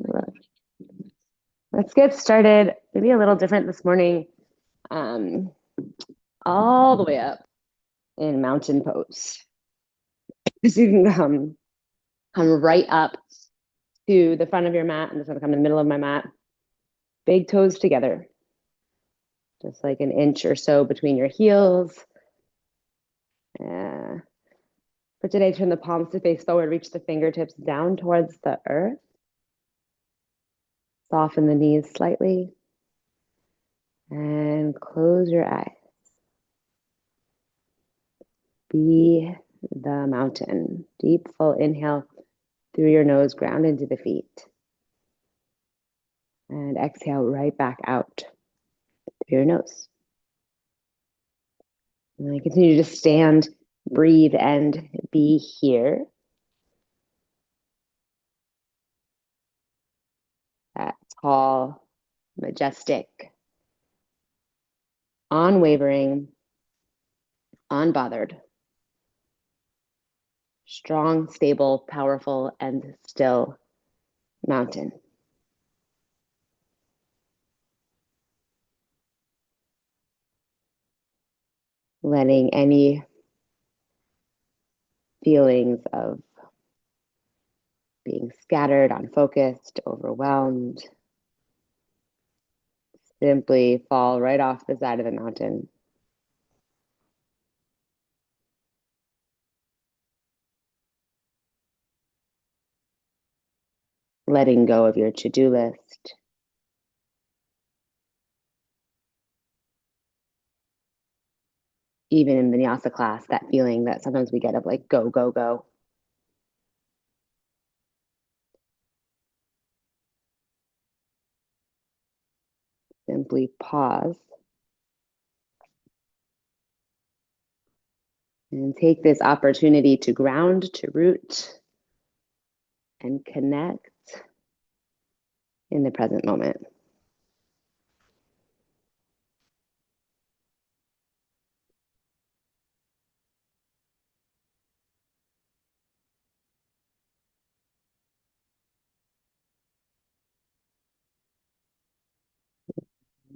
Perfect. Let's get started. Maybe a little different this morning. Um, all the way up in mountain pose. So you can come right up to the front of your mat. I'm just gonna come in the middle of my mat. Big toes together. Just like an inch or so between your heels. For today, turn the palms to face forward, reach the fingertips down towards the earth. Soften the knees slightly. And close your eyes. Be the mountain. Deep, full inhale through your nose, ground into the feet. And exhale right back out through your nose. And then continue to stand, breathe, and be here. That tall, majestic, unwavering, unbothered, strong, stable, powerful, and still mountain. Letting any feelings of being scattered, unfocused, overwhelmed, simply fall right off the side of the mountain. Letting go of your to-do list. Even in Vinyasa class, that feeling that sometimes we get of like, go, go, go. Simply pause and take this opportunity to ground, to root, and connect in the present moment.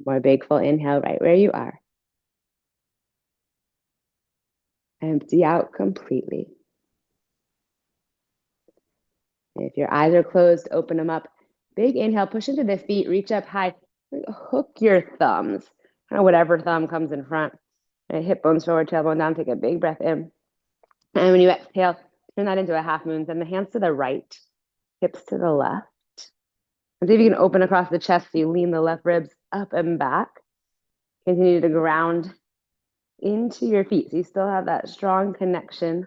More big full inhale right where you are. Empty out completely. If your eyes are closed, open them up. Big inhale, push into the feet, reach up high. Hook your thumbs, kind of whatever thumb comes in front. And hip bones forward, tailbone down. Take a big breath in. And when you exhale, turn that into a half moon. Send the hands to the right, hips to the left. And see if you can open across the chest so you lean the left ribs up and back. Continue to ground into your feet. So you still have that strong connection.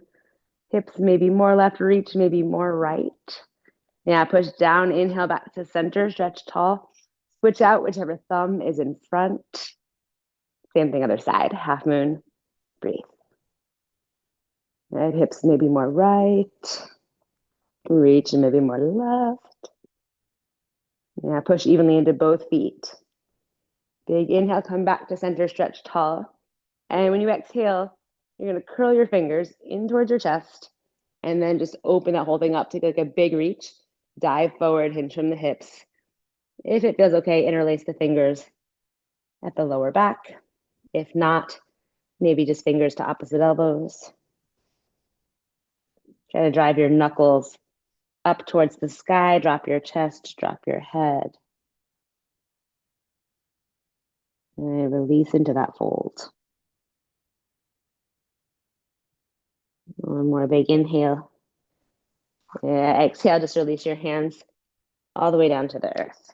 Hips maybe more left reach, maybe more right. Yeah, push down, inhale back to center, stretch tall. Switch out whichever thumb is in front. Same thing other side, half moon, breathe. Right, hips maybe more right. Reach and maybe more left. Yeah, push evenly into both feet. Big inhale, come back to center, stretch tall. And when you exhale, you're gonna curl your fingers in towards your chest and then just open that whole thing up. Take like a big reach, dive forward, hinge from the hips. If it feels okay, interlace the fingers at the lower back. If not, maybe just fingers to opposite elbows. Try to drive your knuckles up towards the sky, drop your chest, drop your head. And release into that fold. One more big inhale. Yeah, exhale, just release your hands all the way down to the earth.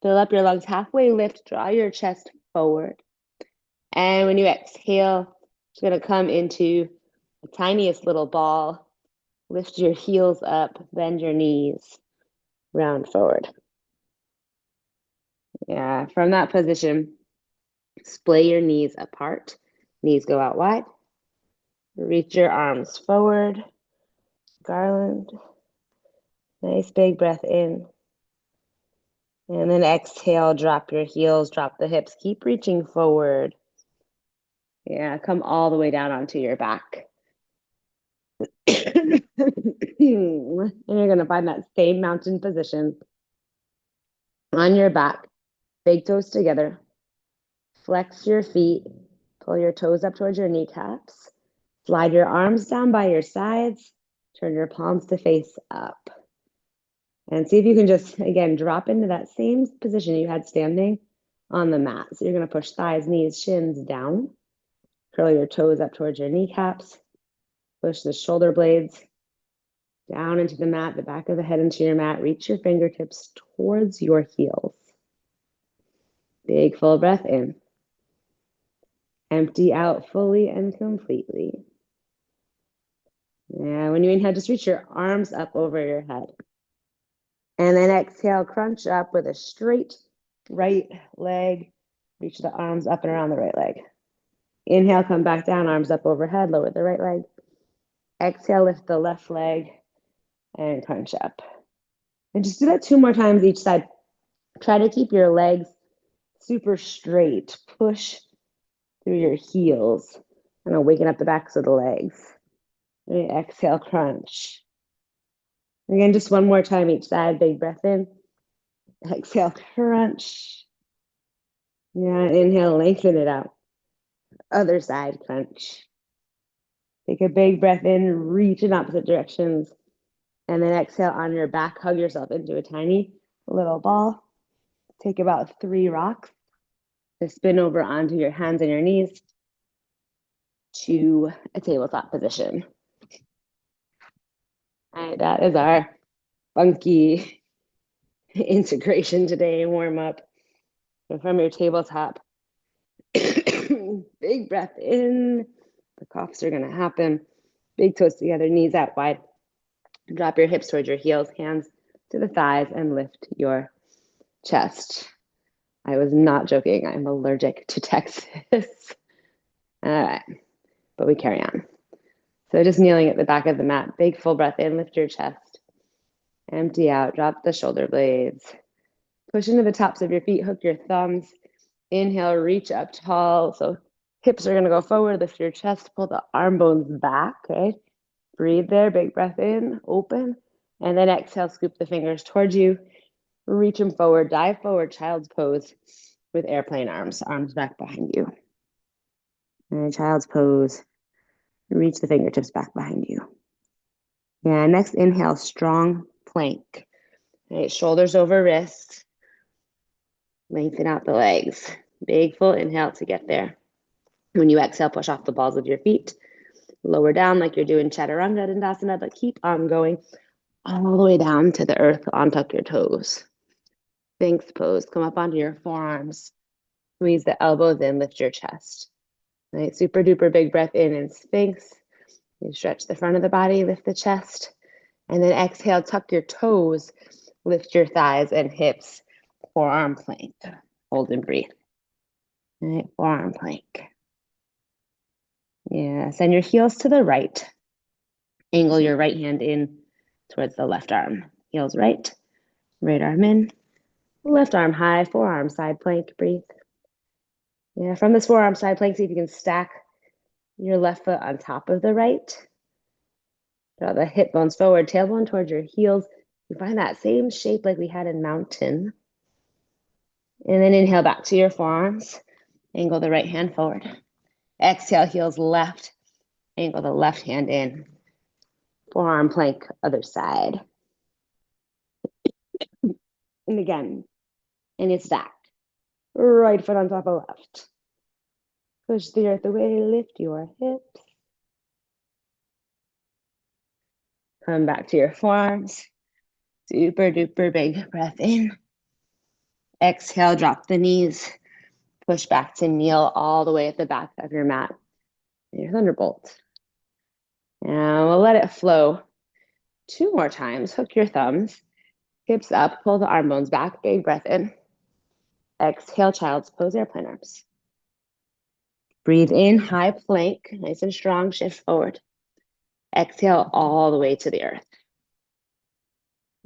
Fill up your lungs halfway, lift, draw your chest forward. And when you exhale, it's gonna come into the tiniest little ball. Lift your heels up, bend your knees, round forward. Yeah, from that position, splay your knees apart. Knees go out wide. Reach your arms forward. Garland. Nice big breath in. And then exhale, drop your heels, drop the hips. Keep reaching forward. Yeah, come all the way down onto your back. And you're going to find that same mountain position on your back, big toes together. Flex your feet, pull your toes up towards your kneecaps. Slide your arms down by your sides. Turn your palms to face up. And see if you can just, again, drop into that same position you had standing on the mat. So you're going to push thighs, knees, shins down. Curl your toes up towards your kneecaps. Push the shoulder blades down into the mat, the back of the head into your mat. Reach your fingertips towards your heels. Big full breath in. Empty out fully and completely. Yeah, when you inhale, just reach your arms up over your head. And then exhale, crunch up with a straight right leg. Reach the arms up and around the right leg. Inhale, come back down, arms up overhead, lower the right leg. Exhale, lift the left leg and crunch up. And just do that 2 more times each side. Try to keep your legs super straight. Push through your heels. And waking up the backs of the legs. And exhale, crunch. Again, just 1 more time each side. Big breath in. Exhale, crunch. Yeah, inhale, lengthen it out. Other side, crunch. Take a big breath in, reach in opposite directions. And then exhale on your back, hug yourself into a tiny little ball. Take about 3 rocks to spin over onto your hands and your knees to a tabletop position. All right, that is our funky integration today, warm up. So from your tabletop, big breath in. The coughs are going to happen. Big toes together, knees out wide. Drop your hips towards your heels, hands to the thighs, and lift your chest. I was not joking. I'm allergic to Texas. All right, but we carry on. So just kneeling at the back of the mat, big full breath in, lift your chest. Empty out, drop the shoulder blades. Push into the tops of your feet, hook your thumbs. Inhale, reach up tall. So hips are going to go forward, lift your chest, pull the arm bones back, okay? Breathe there, big breath in, open. And then exhale, scoop the fingers towards you. Reach them forward, dive forward, child's pose with airplane arms, arms back behind you. And child's pose, reach the fingertips back behind you. Yeah, next inhale, strong plank. Right, shoulders over wrists. Lengthen out the legs. Big full inhale to get there. When you exhale, push off the balls of your feet. Lower down like you're doing Chaturanga Dandasana, but keep on going all the way down to the earth. Untuck your toes. Sphinx pose. Come up onto your forearms. Squeeze the elbows in, lift your chest. Right, super duper big breath in and Sphinx. You stretch the front of the body, lift the chest. And then exhale, tuck your toes, lift your thighs and hips. Forearm plank. Hold and breathe. All right, forearm plank. Yeah, send your heels to the right. Angle your right hand in towards the left arm. Heels right, right arm in, left arm high, forearm side plank, breathe. Yeah, from this forearm side plank, see if you can stack your left foot on top of the right. Draw the hip bones forward, tailbone towards your heels. You find that same shape like we had in mountain. And then inhale back to your forearms. Angle the right hand forward. Exhale, heels left. Angle the left hand in. Forearm plank, other side. And again, and it's stacked. Right foot on top of left. Push the earth away, lift your hips. Come back to your forearms. Super duper big breath in. Exhale, drop the knees. Push back to kneel all the way at the back of your mat. Your thunderbolt. Now we'll let it flow 2 more times. Hook your thumbs. Hips up, pull the arm bones back. Big breath in. Exhale, child's pose, airplane arms. Breathe in, high plank, nice and strong, shift forward. Exhale all the way to the earth.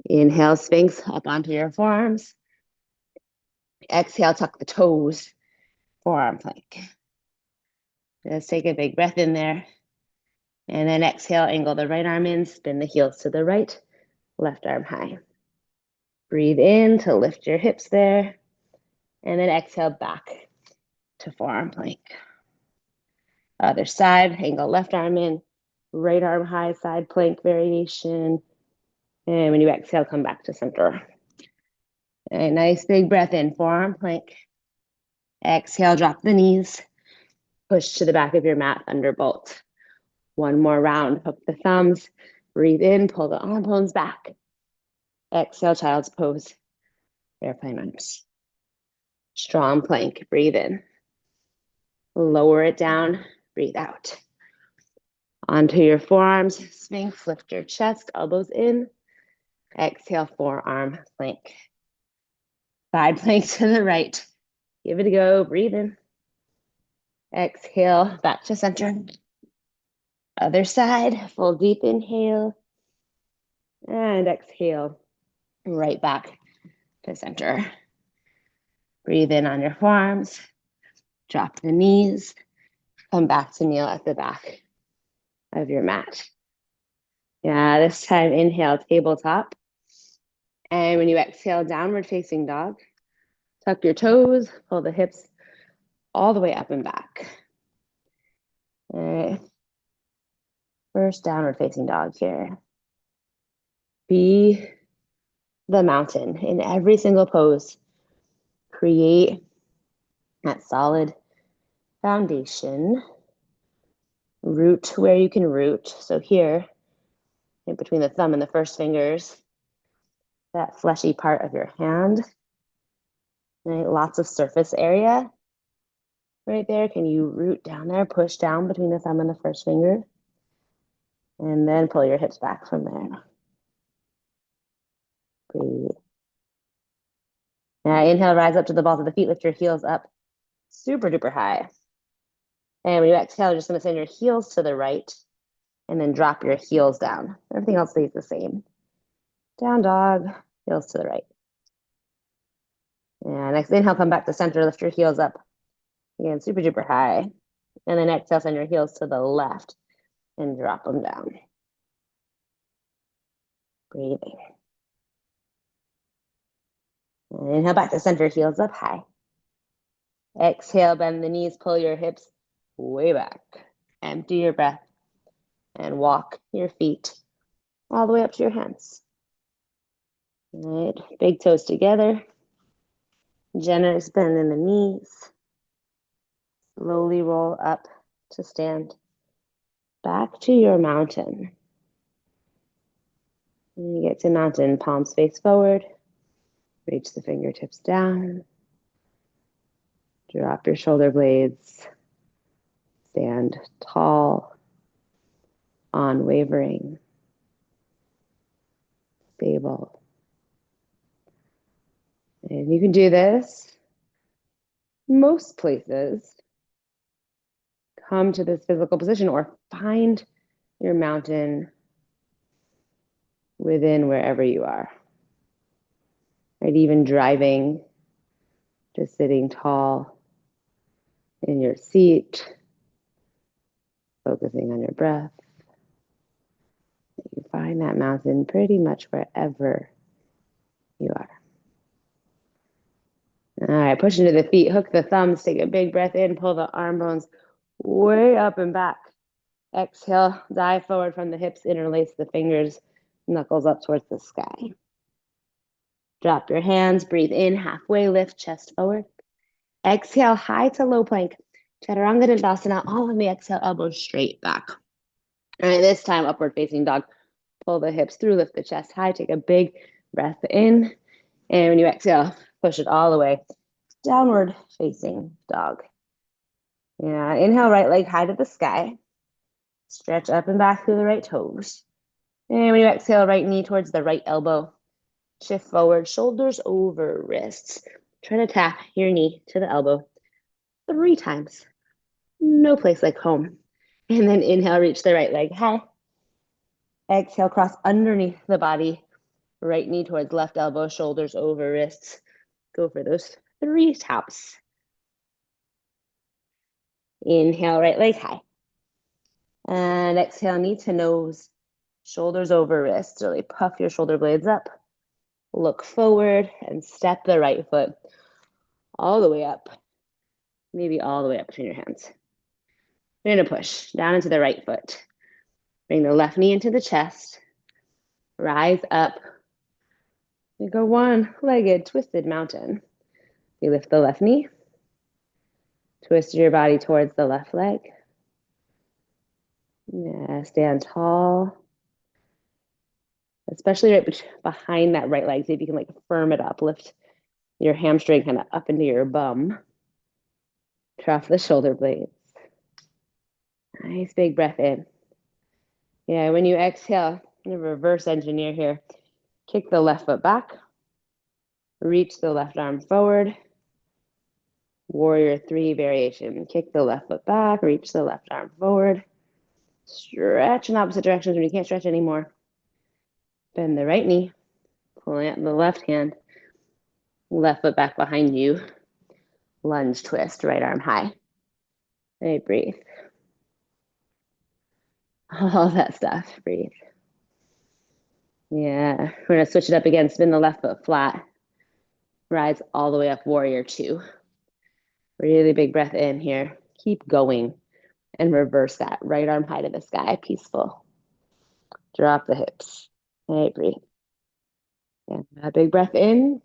Inhale, Sphinx up onto your forearms. Exhale, tuck the toes, forearm plank. Just take a big breath in there. And then exhale, angle the right arm in, spin the heels to the right, left arm high. Breathe in to lift your hips there. And then exhale back to forearm plank. Other side, angle left arm in, right arm high, side plank variation. And when you exhale, come back to center. A nice big breath in, forearm plank. Exhale, drop the knees. Push to the back of your mat, thunderbolt. One more round, hook the thumbs. Breathe in, pull the arm bones back. Exhale, child's pose, airplane arms. Strong plank, breathe in. Lower it down, breathe out. Onto your forearms, Sphinx, lift your chest, elbows in. Exhale, forearm plank. Side plank to the right. Give it a go, breathe in. Exhale, back to center. Other side, full deep inhale. And exhale, right back to center. Breathe in on your forearms. Drop the knees. Come back to kneel at the back of your mat. Yeah, this time inhale, tabletop. And when you exhale, downward facing dog. Tuck your toes, pull the hips all the way up and back. All right. First downward facing dog here. Be the mountain in every single pose. Create that solid foundation. Root where you can root. So here, in between the thumb and the first fingers, that fleshy part of your hand. Right? Lots of surface area right there. Can you root down there, push down between the thumb and the first finger? And then pull your hips back from there. Breathe. Now inhale, rise up to the balls of the feet, lift your heels up super duper high. And when you exhale, you're just gonna send your heels to the right and then drop your heels down. Everything else stays the same. Down dog, heels to the right. And next inhale, come back to center, lift your heels up. Again, super duper high. And then exhale, send your heels to the left and drop them down. Breathing. And inhale back to center, heels up high. Exhale, bend the knees, pull your hips way back. Empty your breath and walk your feet all the way up to your hands. All right, big toes together. Generous bend in the knees. Slowly roll up to stand. Back to your mountain. When you get to mountain, palms face forward. Reach the fingertips down. Drop your shoulder blades. Stand tall, unwavering, stable. And you can do this most places. Come to this physical position or find your mountain within wherever you are. Right? Even driving, just sitting tall in your seat, focusing on your breath. You find that mountain pretty much wherever you are. All right, push into the feet, hook the thumbs, take a big breath in, pull the arm bones way up and back. Exhale, dive forward from the hips, interlace the fingers, knuckles up towards the sky. Drop your hands, breathe in, halfway lift, chest forward. Exhale, high to low plank. Chaturanga Dandasana, all on the exhale, elbows straight back. All right, this time, upward facing dog. Pull the hips through, lift the chest high, take a big breath in. And when you exhale, push it all the way. Downward facing dog. Yeah, inhale, right leg high to the sky. Stretch up and back through the right toes. And when you exhale, right knee towards the right elbow. Shift forward, shoulders over wrists. Try to tap your knee to the elbow 3 times. No place like home. And then inhale, reach the right leg high. Exhale, cross underneath the body. Right knee towards left elbow, shoulders over wrists. Go for those 3 taps. Inhale, right leg high. And exhale, knee to nose, shoulders over wrists. Really puff your shoulder blades up. Look forward and step the right foot all the way up. Maybe all the way up between your hands. You're gonna push down into the right foot. Bring the left knee into the chest. Rise up. We go one-legged twisted mountain. You lift the left knee. Twist your body towards the left leg. Yeah, stand tall. Especially right behind that right leg. See if you can like firm it up. Lift your hamstring kind of up into your bum. Drop the shoulder blades. Nice big breath in. Yeah, when you exhale, reverse engineer here. Kick the left foot back. Reach the left arm forward. Warrior 3 variation. Kick the left foot back. Reach the left arm forward. Stretch in opposite directions when you can't stretch anymore. Bend the right knee. Pulling out the left hand. Left foot back behind you. Lunge twist, right arm high. Hey, breathe. All that stuff, breathe. Yeah, we're gonna switch it up again. Spin the left foot flat. Rise all the way up, warrior 2. Really big breath in here. Keep going and reverse that. Right arm high to the sky, peaceful. Drop the hips. Hey, breathe. Yeah, a big breath in.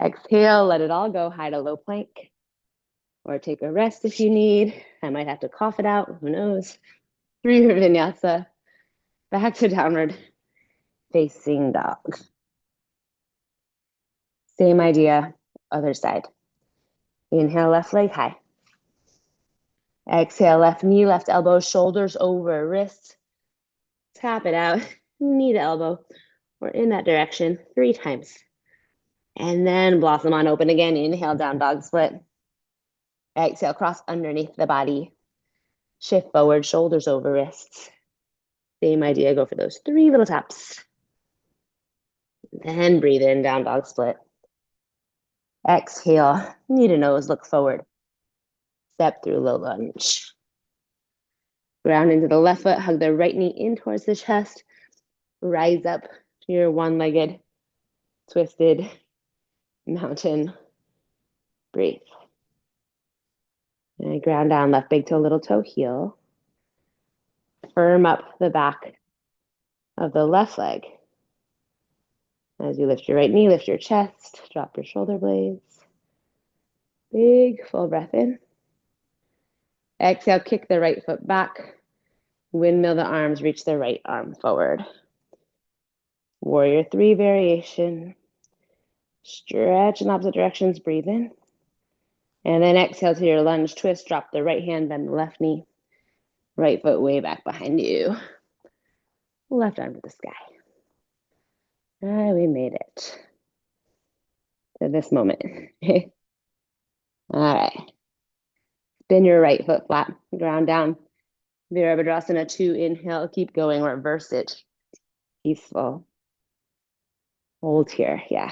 Exhale, let it all go, high to low plank. Or take a rest if you need. I might have to cough it out, who knows. 3 vinyasa. Back to downward facing dog. Same idea, other side. Inhale, left leg high. Exhale, left knee, left elbow, shoulders over wrists. Tap it out, knee to elbow. We're in that direction 3 times. And then blossom on open again. Inhale, down dog split. Exhale, cross underneath the body. Shift forward, shoulders over wrists. Same idea, go for those 3 little taps. Then breathe in, down dog split. Exhale, knee to nose, look forward. Step through low lunge. Ground into the left foot, hug the right knee in towards the chest. Rise up to your one-legged, twisted mountain. Breathe. And ground down, left big toe, little toe, heel. Firm up the back of the left leg. As you lift your right knee, lift your chest, drop your shoulder blades. Big full breath in. Exhale, kick the right foot back. Windmill the arms, reach the right arm forward. Warrior 3 variation. Stretch in opposite directions, breathe in. And then exhale to your lunge twist, drop the right hand, bend the left knee. Right foot way back behind you. Left arm to the sky. We made it to this moment. All right. Spin your right foot flat, ground down. Virabhadrasana 2, inhale, keep going, reverse it. Peaceful. Hold here, yeah.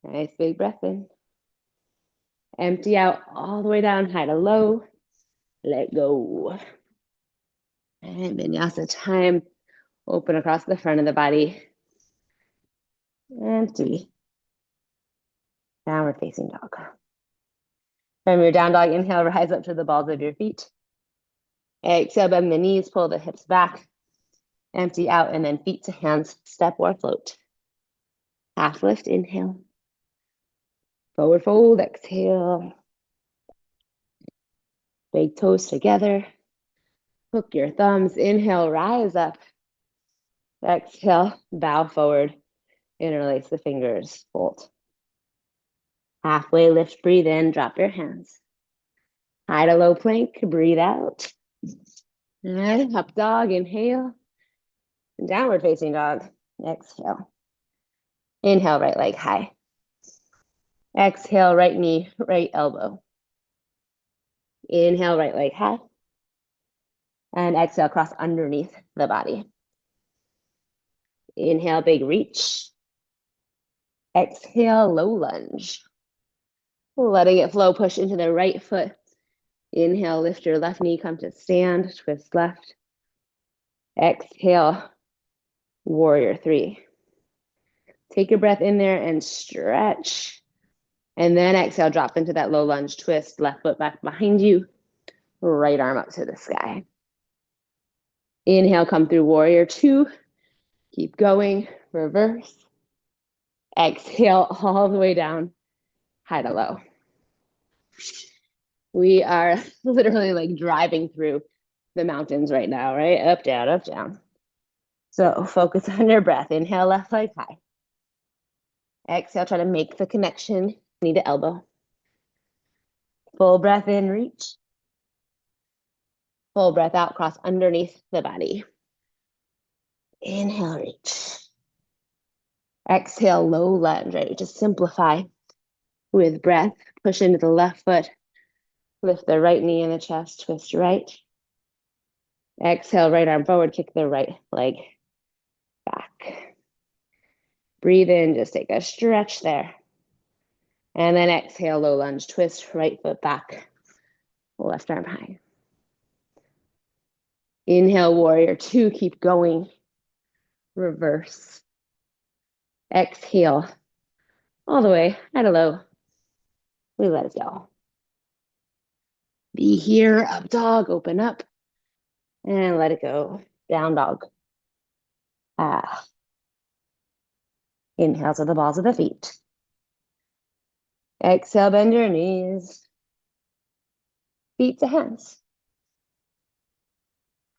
Nice big breath in. Empty out all the way down, high to low. Let go. And vinyasa time. Open across the front of the body. Empty. Downward facing dog. From your down dog, inhale, rise up to the balls of your feet. Exhale, bend the knees, pull the hips back. Empty out, and then feet to hands, step or float. Half lift, inhale. Forward fold, exhale. Big toes together. Hook your thumbs, inhale, rise up. Exhale, bow forward. Interlace the fingers, fold. Halfway lift, breathe in, drop your hands. High to low plank, breathe out. And up dog, inhale. Downward facing dog, exhale. Inhale, right leg high. Exhale, right knee, right elbow. Inhale, right leg high. And exhale, cross underneath the body. Inhale, big reach. Exhale, low lunge. Letting it flow, push into the right foot. Inhale, lift your left knee, come to stand, twist left. Exhale, warrior three. Take your breath in there and stretch. And then exhale, drop into that low lunge twist, left foot back behind you, right arm up to the sky. Inhale, come through warrior two. Keep going, reverse. Exhale all the way down, high to low. We are literally like driving through the mountains right now, right? Up, down, up, down. So focus on your breath. Inhale, left leg high. Exhale, try to make the connection, knee to elbow. Full breath in, reach. Full breath out, cross underneath the body. Inhale, reach. Exhale, low lunge, right? Just simplify with breath. Push into the left foot. Lift the right knee in the chest, twist right. Exhale, right arm forward, kick the right leg back. Breathe in, just take a stretch there. And then exhale, low lunge, twist, right foot back, left arm high. Inhale, warrior two, keep going. Reverse. Exhale, all the way, at a low. We let it go. Be here, up dog, open up, and let it go. Down dog. Inhale to the balls of the feet. Exhale, bend your knees. Feet to hands.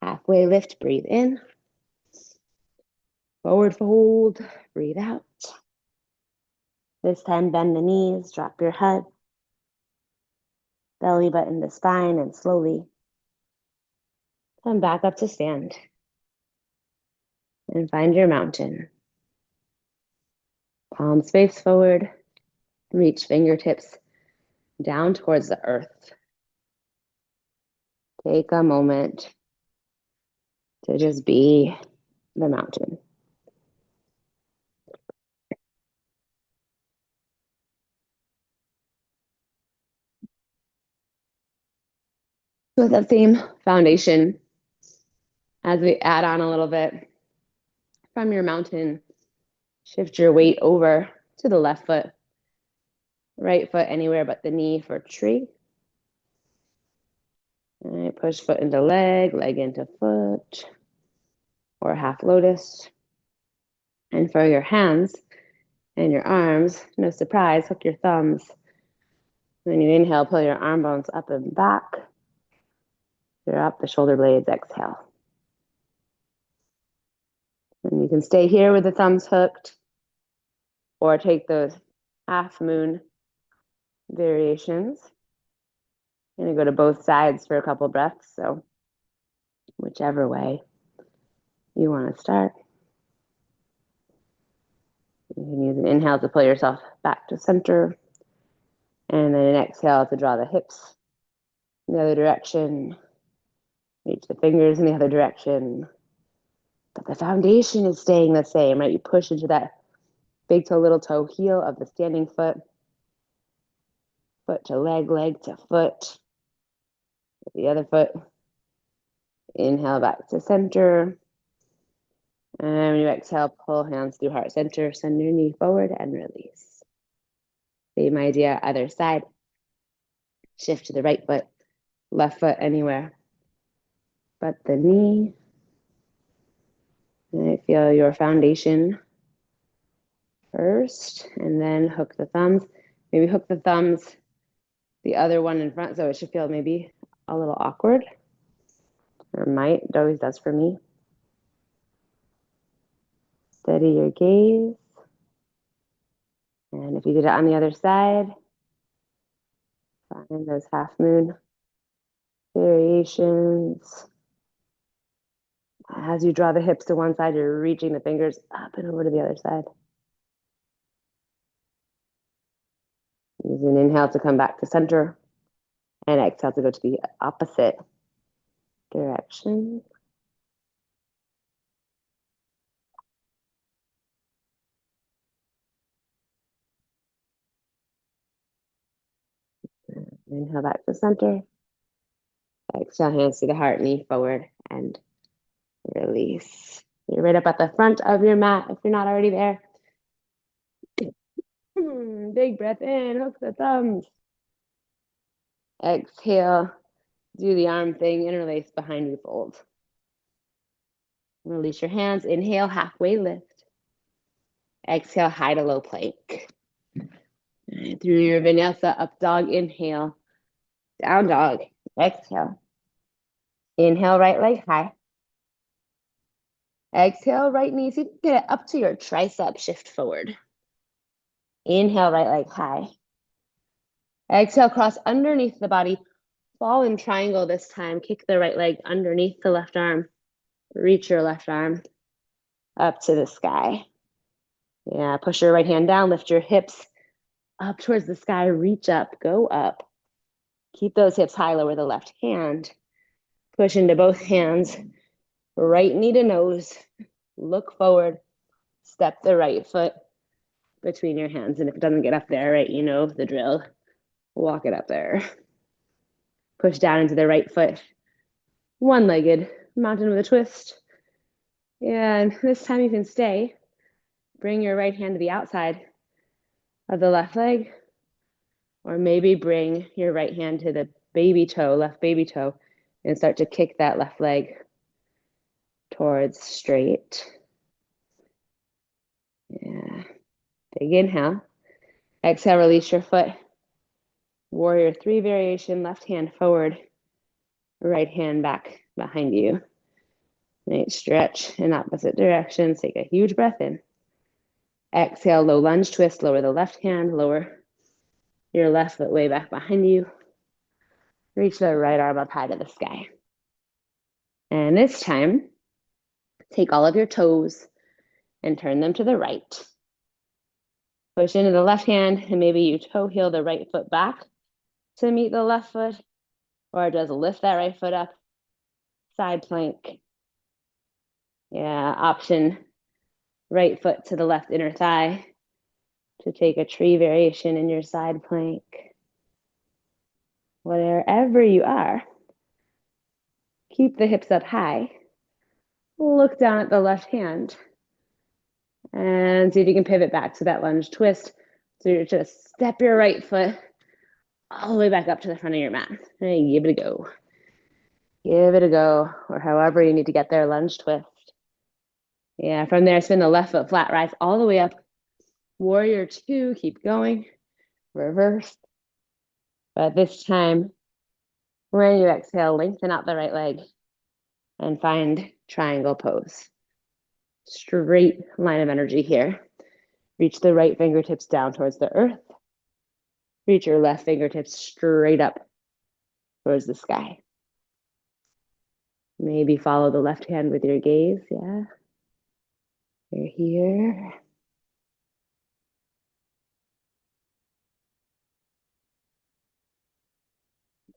Halfway lift, breathe in. Forward fold, breathe out. This time, bend the knees, drop your head. Belly button to spine, and slowly come back up to stand. And find your mountain. Palms face forward. Reach fingertips down towards the earth. Take a moment to just be the mountain. With that same foundation, as we add on a little bit from your mountain, shift your weight over to the left foot, right foot anywhere but the knee for tree. All right, push foot into leg, leg into foot, or half lotus. And for your hands and your arms, no surprise, hook your thumbs. When you inhale, pull your arm bones up and back. Drop the shoulder blades, exhale. And you can stay here with the thumbs hooked, or take those half moon variations. I'm gonna go to both sides for a couple breaths, so whichever way you want to start. You can use an inhale to pull yourself back to center, and then an exhale to draw the hips in the other direction, reach the fingers in the other direction. But the foundation is staying the same, right? You push into that big toe, little toe, heel of the standing foot, foot to leg, leg to foot, with the other foot. Inhale back to center. And when you exhale, pull hands through heart center, send your knee forward and release. Same idea, other side. Shift to the right foot, left foot anywhere but the knee. And feel your foundation first, and then hook the thumbs. Maybe hook the thumbs, the other one in front, so it should feel maybe a little awkward. Or might, it always does for me. Steady your gaze. And if you did it on the other side, find those half moon variations. As you draw the hips to one side, you're reaching the fingers up and over to the other side. Use an inhale to come back to center, and exhale to go to the opposite direction. Inhale back to center. Exhale, hands to the heart, knee forward, and release. You're right up at the front of your mat if you're not already there. Big breath in, hook the thumbs. Exhale, do the arm thing, interlace behind you, fold. Release your hands, inhale, halfway lift. Exhale, high to low plank. And through your Vinyasa, up dog, inhale. Down dog, exhale. Inhale, right leg high. Exhale, right knee, see if you can get it up to your tricep, shift forward. Inhale, right leg high. Exhale, cross underneath the body. Fall in triangle this time. Kick the right leg underneath the left arm. Reach your left arm up to the sky. Yeah, push your right hand down, lift your hips up towards the sky, reach up, go up. Keep those hips high, lower the left hand. Push into both hands, right knee to nose. Look forward, step the right foot between your hands. And if it doesn't get up there, right, you know the drill. Walk it up there. Push down into the right foot. One-legged mountain with a twist. And this time you can stay. Bring your right hand to the outside of the left leg. Or maybe bring your right hand to the baby toe, left baby toe, and start to kick that left leg towards straight. Yeah. Big inhale. Exhale, release your foot. Warrior 3 variation, left hand forward, right hand back behind you. Nice stretch in opposite directions. Take a huge breath in. Exhale, low lunge twist. Lower the left hand, lower your left foot way back behind you. Reach the right arm up high to the sky. And this time, take all of your toes and turn them to the right. Push into the left hand, and maybe you toe heel the right foot back to meet the left foot, or just lift that right foot up, side plank. Yeah, option right foot to the left inner thigh to take a tree variation in your side plank. Wherever you are, keep the hips up high. Look down at the left hand and see if you can pivot back to that lunge twist. So you're just step your right foot all the way back up to the front of your mat. And give it a go. Give it a go, or however you need to get there, lunge twist. Yeah, from there, spin the left foot flat, rise all the way up. Warrior 2, keep going. Reverse. But this time, when you exhale, lengthen out the right leg and find triangle pose. Straight line of energy here. Reach the right fingertips down towards the earth. Reach your left fingertips straight up towards the sky. Maybe follow the left hand with your gaze, yeah. You're here.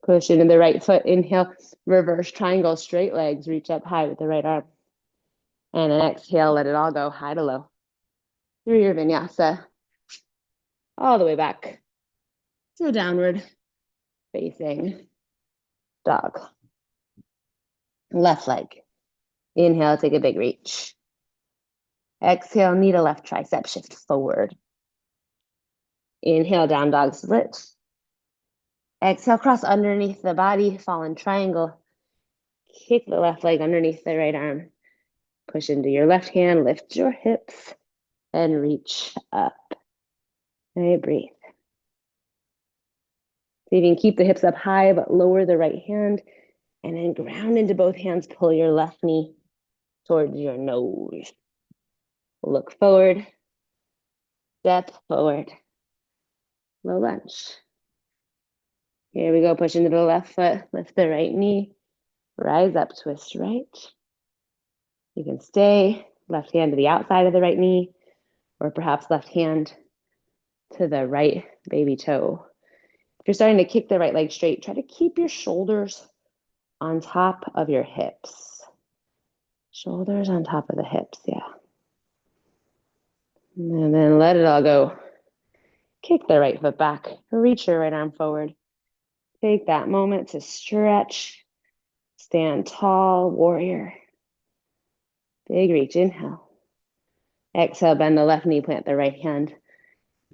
Push into the right foot, inhale, reverse triangle, straight legs, reach up high with the right arm. And then exhale, let it all go, high to low. Through your vinyasa, all the way back to downward facing dog. Left leg. Inhale, take a big reach. Exhale, knee to left tricep, shift forward. Inhale, down dog split. Exhale, cross underneath the body, fall in triangle. Kick the left leg underneath the right arm. Push into your left hand, lift your hips, and reach up. And breathe. So you can keep the hips up high, but lower the right hand, and then ground into both hands, pull your left knee towards your nose. Look forward, step forward, low lunge. Here we go, push into the left foot, lift the right knee, rise up, twist right. You can stay, left hand to the outside of the right knee, or perhaps left hand to the right baby toe. If you're starting to kick the right leg straight, try to keep your shoulders on top of your hips. Shoulders on top of the hips, yeah. And then let it all go. Kick the right foot back, reach your right arm forward. Take that moment to stretch. Stand tall, warrior. Big reach, inhale. Exhale, bend the left knee, plant the right hand.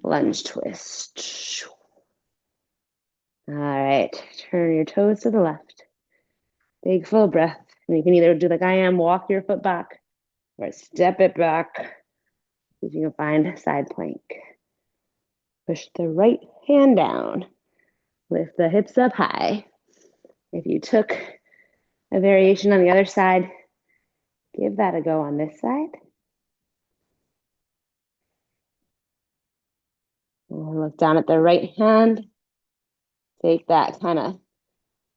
Lunge twist. All right, turn your toes to the left. Big full breath. And you can either do like I am, walk your foot back, or step it back. See if you can find side plank. Push the right hand down. Lift the hips up high. If you took a variation on the other side, give that a go on this side. And look down at the right hand. Take that kind of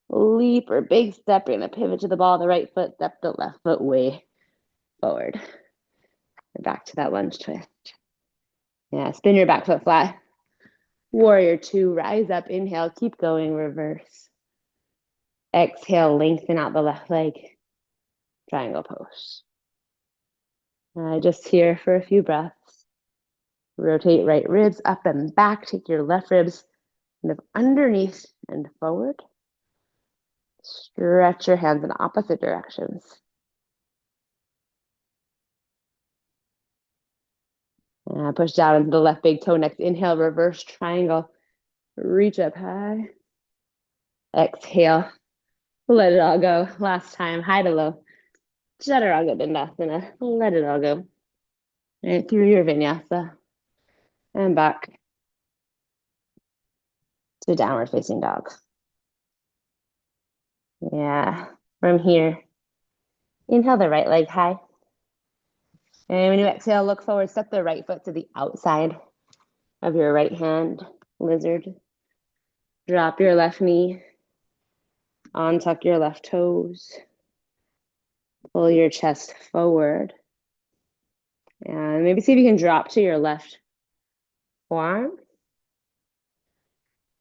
leap or big step. You're going to pivot to the ball of the right foot, step the left foot way forward. And back to that lunge twist. Yeah, spin your back foot flat. Warrior two, rise up, inhale, keep going, reverse. Exhale, lengthen out the left leg. Triangle pose. Just here for a few breaths. Rotate right ribs up and back. Take your left ribs kind of underneath and forward. Stretch your hands in opposite directions. Push down into the left big toe next. Inhale, reverse triangle. Reach up high. Exhale. Let it all go. Last time, high to low. Chaturanga Dandasana. Let it all go. And through your vinyasa. And back to downward facing dog. Yeah. From here, inhale the right leg high. And when you exhale, look forward, step the right foot to the outside of your right hand, lizard. Drop your left knee, untuck your left toes. Pull your chest forward. And maybe see if you can drop to your left forearm.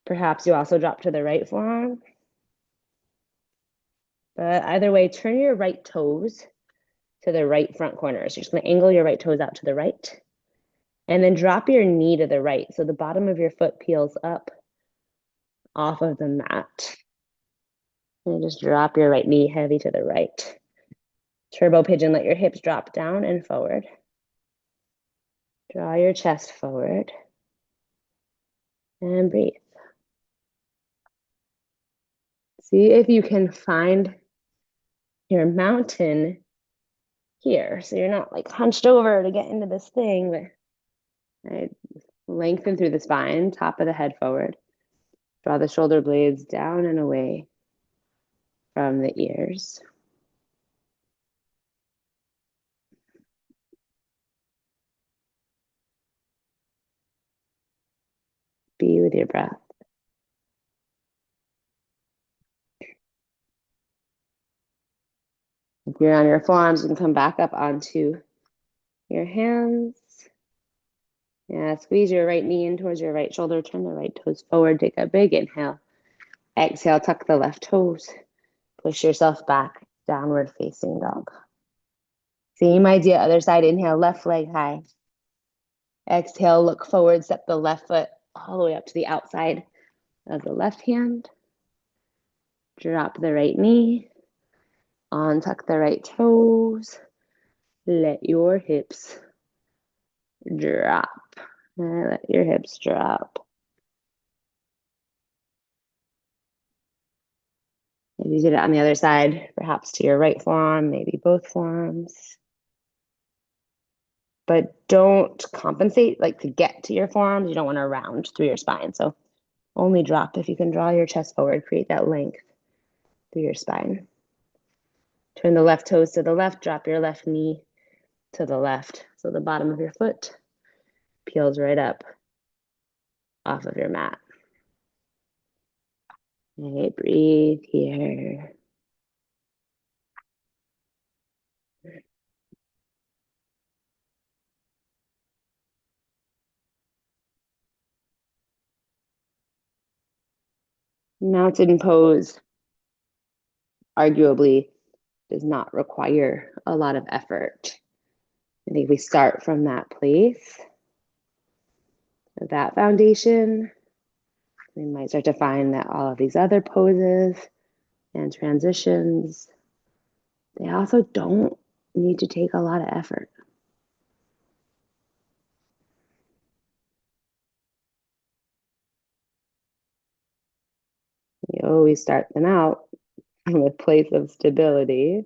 Perhaps you also drop to the right forearm. But either way, turn your right toes to the right front corners. You're just going to angle your right toes out to the right. And then drop your knee to the right. So the bottom of your foot peels up off of the mat. And just drop your right knee heavy to the right. Turbo pigeon, let your hips drop down and forward. Draw your chest forward. And breathe. See if you can find your mountain here. So you're not like hunched over to get into this thing, but right, lengthen through the spine, top of the head forward. Draw the shoulder blades down and away from the ears. Be with your breath. If you're on your forearms, you can come back up onto your hands. Yeah, squeeze your right knee in towards your right shoulder. Turn the right toes forward. Take a big inhale. Exhale, tuck the left toes. Push yourself back, downward facing dog. Same idea, other side. Inhale, left leg high. Exhale, look forward, step the left foot all the way up to the outside of the left hand. Drop the right knee. Untuck the right toes. Let your hips drop. Let your hips drop. If you did it on the other side, perhaps to your right forearm, maybe both forearms. But don't compensate, like to get to your forearms. You don't want to round through your spine. So only drop if you can draw your chest forward, create that length through your spine. Turn the left toes to the left, drop your left knee to the left. So the bottom of your foot peels right up off of your mat. Okay, breathe here. Mountain pose arguably does not require a lot of effort. I think we start from that place, that foundation, We might start to find that all of these other poses and transitions, they also don't need to take a lot of effort. You always start them out from a place of stability,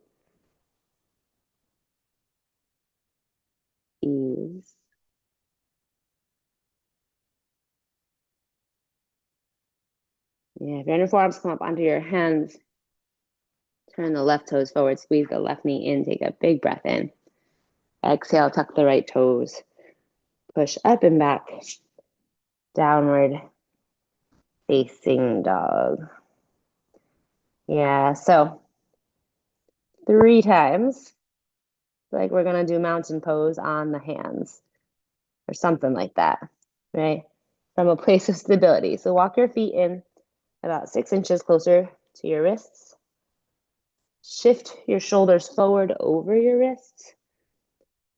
ease. Yeah, if your inner forearms come up onto your hands, turn the left toes forward, squeeze the left knee in, take a big breath in. Exhale, tuck the right toes. Push up and back, downward facing dog. Yeah, so 3 times, like we're gonna do mountain pose on the hands or something like that, right? From a place of stability. So walk your feet in about 6 inches closer to your wrists. Shift your shoulders forward over your wrists.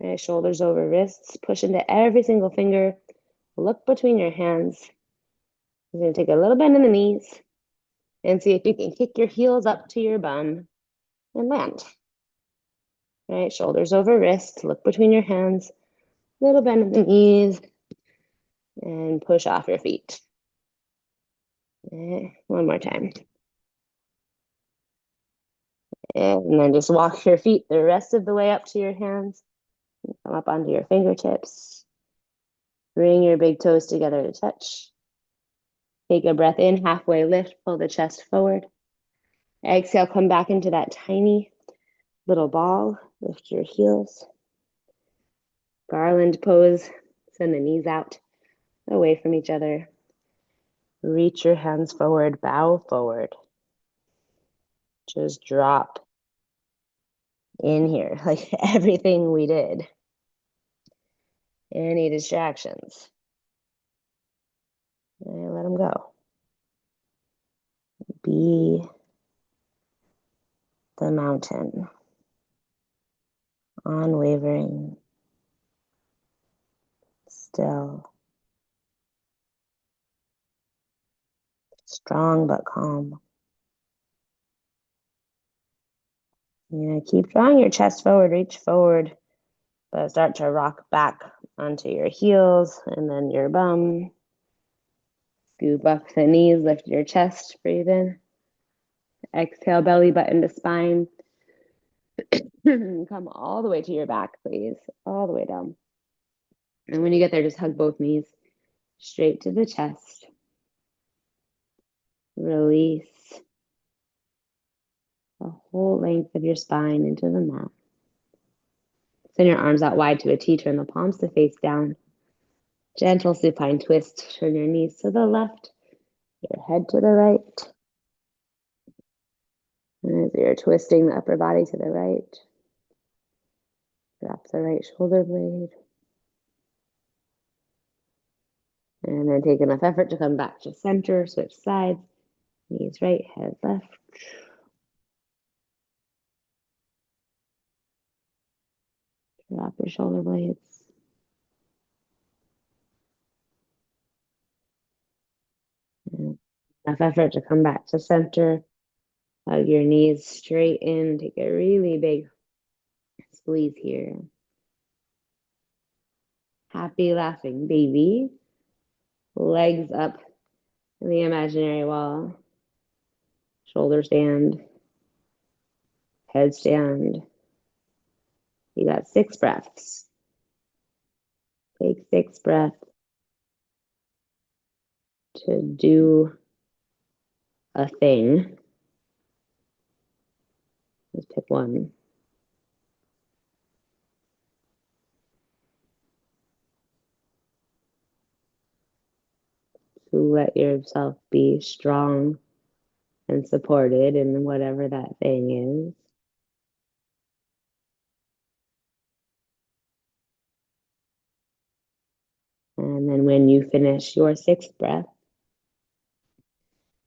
Right? Shoulders over wrists. Push into every single finger. Look between your hands. You're going to take a little bend in the knees and see if you can kick your heels up to your bum and land. Right? Shoulders over wrists. Look between your hands. Little bend in the knees and push off your feet. One more time. And then just walk your feet the rest of the way up to your hands. Come up onto your fingertips. Bring your big toes together to touch. Take a breath in, halfway lift, pull the chest forward. Exhale, come back into that tiny little ball. Lift your heels. Garland pose. Send the knees out, away from each other. Reach your hands forward, bow forward. Just drop in here, like everything we did. Any distractions? And let them go. Be the mountain. Unwavering. Still. Strong but calm. Yeah, keep drawing your chest forward, reach forward, but start to rock back onto your heels and then your bum. Scoop up the knees, lift your chest, breathe in. Exhale, belly button to spine. Come all the way to your back, please. All the way down. And when you get there, just hug both knees straight to the chest. Release the whole length of your spine into the mat. Send your arms out wide to a T. Turn the palms to face down. Gentle supine twist. Turn your knees to the left, your head to the right. And as you're twisting the upper body to the right, drop the right shoulder blade. And then take enough effort to come back to center. Switch sides. Knees right, head left. Drop your shoulder blades. And enough effort to come back to center. Hug your knees straight in. Take a really big squeeze here. Happy laughing baby. Legs up in the imaginary wall. Shoulder stand. Headstand. You got 6 breaths. Take 6 breaths to do a thing. Just pick one. To let yourself be strong and supported in whatever that thing is. And then when you finish your 6th breath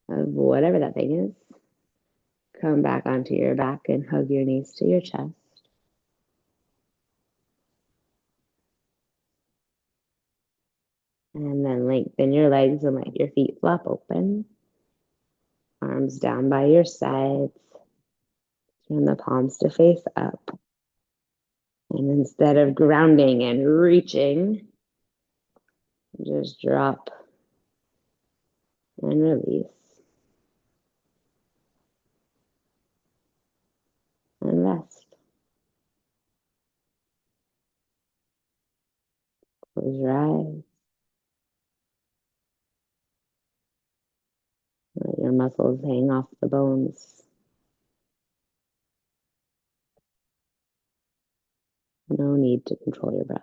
of whatever that thing is, come back onto your back and hug your knees to your chest. And then lengthen your legs and let your feet flop open. Arms down by your sides. Turn the palms to face up. And instead of grounding and reaching, just drop and release. And rest. Close your eyes. Let your muscles hang off the bones. No need to control your breath.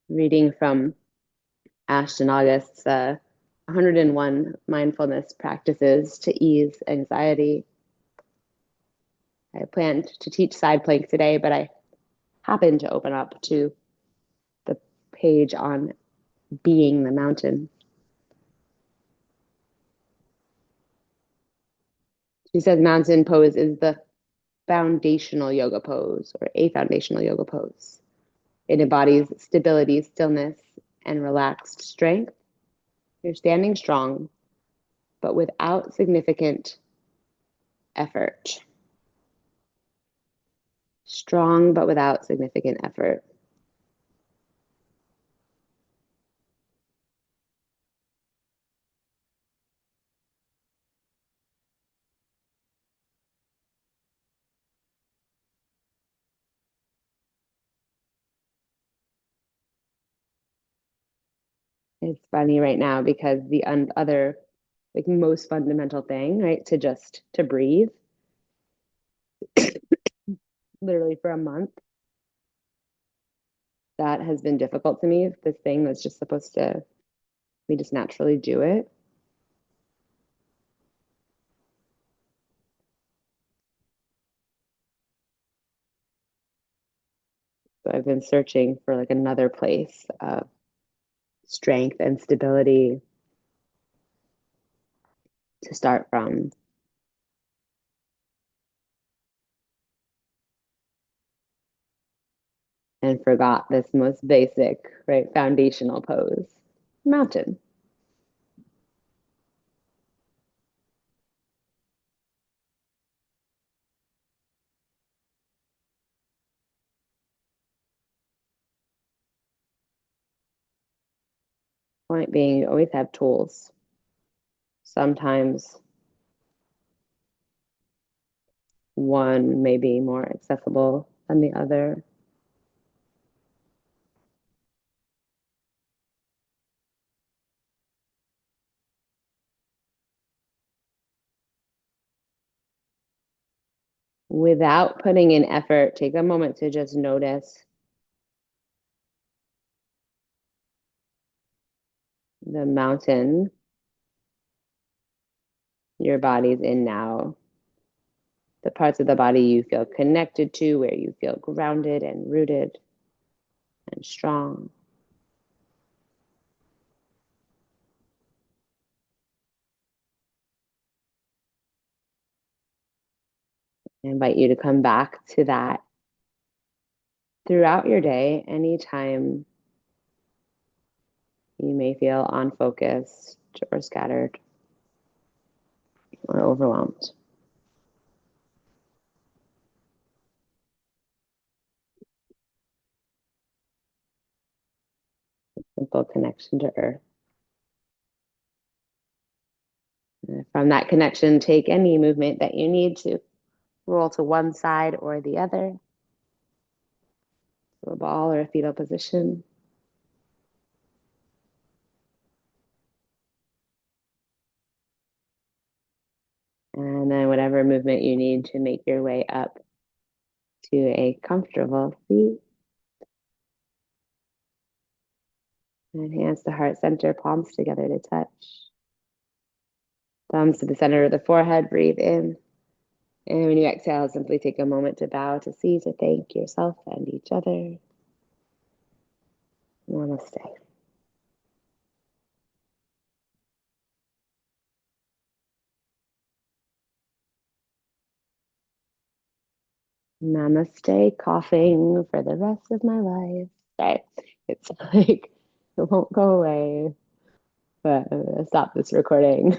Reading from Ashton August's 101 Mindfulness Practices to Ease Anxiety. I planned to teach side plank today, but I happened to open up to the page on being the mountain. She says mountain pose is the foundational yoga pose, or a foundational yoga pose. It embodies stability, stillness, and relaxed strength. You're standing strong, but without significant effort. Strong, but without significant effort. It's funny right now because the other, like most fundamental thing, right, to breathe, literally for a month, that has been difficult to me. This thing that's just supposed to, we just naturally do it. So I've been searching for like another place of strength and stability to start from, and forgot this most basic, right, foundational pose, mountain. Point being, you always have tools. Sometimes one may be more accessible than the other. Without putting in effort, take a moment to just notice the mountain your body's in now, the parts of the body you feel connected to, where you feel grounded and rooted and strong. I invite you to come back to that throughout your day, anytime you may feel unfocused or scattered or overwhelmed. Simple connection to earth. From that connection, take any movement that you need to roll to one side or the other, to a ball or a fetal position. And then whatever movement you need to make your way up to a comfortable seat. And hands to heart center, palms together to touch. Thumbs to the center of the forehead, breathe in. And when you exhale, simply take a moment to bow to see, to thank yourself and each other. Namaste. Namaste, coughing for the rest of my life. Right. It's like, it won't go away. But I'm gonna stop this recording.